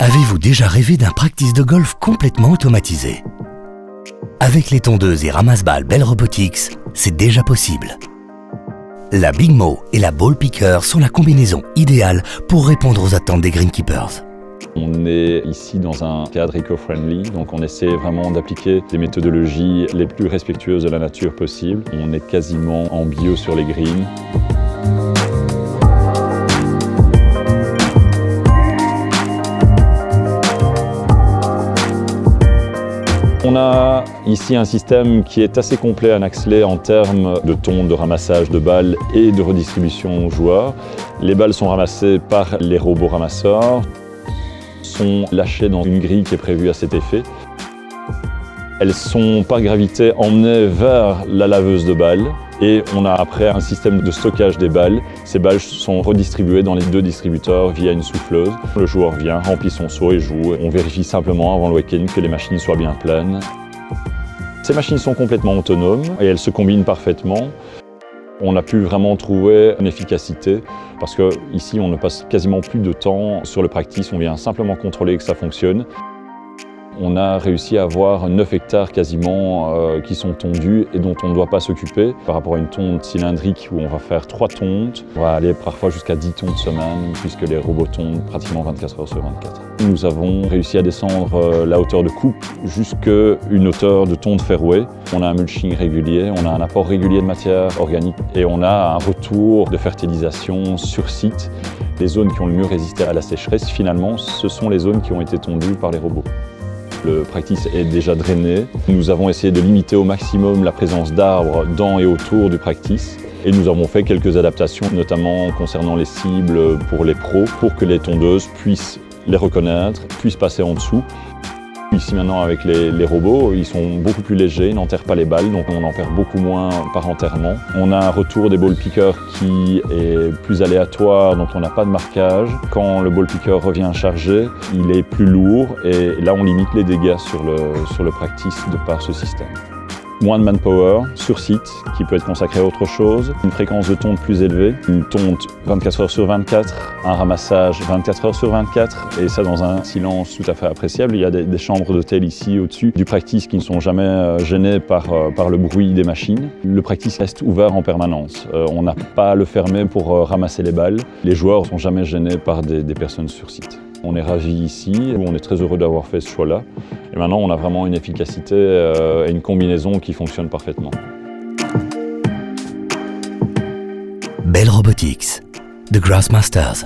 Avez-vous déjà rêvé d'un practice de golf complètement automatisé? Avec les tondeuses et ramasse-balles Bell Robotics, c'est déjà possible. La Big Mo et la Ball Picker sont la combinaison idéale pour répondre aux attentes des greenkeepers. On est ici dans un cadre éco-friendly, donc on essaie vraiment d'appliquer des méthodologies les plus respectueuses de la nature possible. On est quasiment en bio sur les greens. On a ici un système qui est assez complet à Naxley en termes de tonte, de ramassage de balles et de redistribution aux joueurs. Les balles sont ramassées par les robots ramasseurs, sont lâchées dans une grille qui est prévue à cet effet. Elles sont par gravité emmenées vers la laveuse de balles et on a après un système de stockage des balles. Ces balles sont redistribuées dans les deux distributeurs via une souffleuse. Le joueur vient, remplit son seau et joue. On vérifie simplement avant le week-end que les machines soient bien pleines. Ces machines sont complètement autonomes et elles se combinent parfaitement. On a pu vraiment trouver une efficacité parce qu'ici on ne passe quasiment plus de temps sur le practice, on vient simplement contrôler que ça fonctionne. On a réussi à avoir 9 hectares quasiment qui sont tondus et dont on ne doit pas s'occuper par rapport à une tonte cylindrique où on va faire 3 tontes. On va aller parfois jusqu'à 10 tontes semaine puisque les robots tondent pratiquement 24 heures sur 24. Nous avons réussi à descendre la hauteur de coupe jusqu'à une hauteur de tonte fairway. On a un mulching régulier, on a un apport régulier de matière organique et on a un retour de fertilisation sur site. Les zones qui ont le mieux résisté à la sécheresse, finalement, ce sont les zones qui ont été tondues par les robots. Le practice est déjà drainé. Nous avons essayé de limiter au maximum la présence d'arbres dans et autour du practice. Et nous avons fait quelques adaptations, notamment concernant les cibles pour les pros, pour que les tondeuses puissent les reconnaître, puissent passer en dessous. Ici maintenant avec les robots, ils sont beaucoup plus légers, ils n'enterrent pas les balles, donc on en perd beaucoup moins par enterrement. On a un retour des ball pickers qui est plus aléatoire, donc on n'a pas de marquage. Quand le ball picker revient chargé, il est plus lourd et là on limite les dégâts sur le practice de par ce système. Moins de manpower sur site qui peut être consacré à autre chose, une fréquence de tonte plus élevée, une tonte 24 heures sur 24, un ramassage 24 heures sur 24 et ça dans un silence tout à fait appréciable. Il y a des chambres d'hôtel ici au-dessus du practice qui ne sont jamais gênées par le bruit des machines. Le practice reste ouvert en permanence. On n'a pas à le fermer pour ramasser les balles. Les joueurs ne sont jamais gênés par des personnes sur site. On est ravis ici, on est très heureux d'avoir fait ce choix-là. Et maintenant, on a vraiment une efficacité et une combinaison qui fonctionne parfaitement. Bell Robotics, The Grassmasters.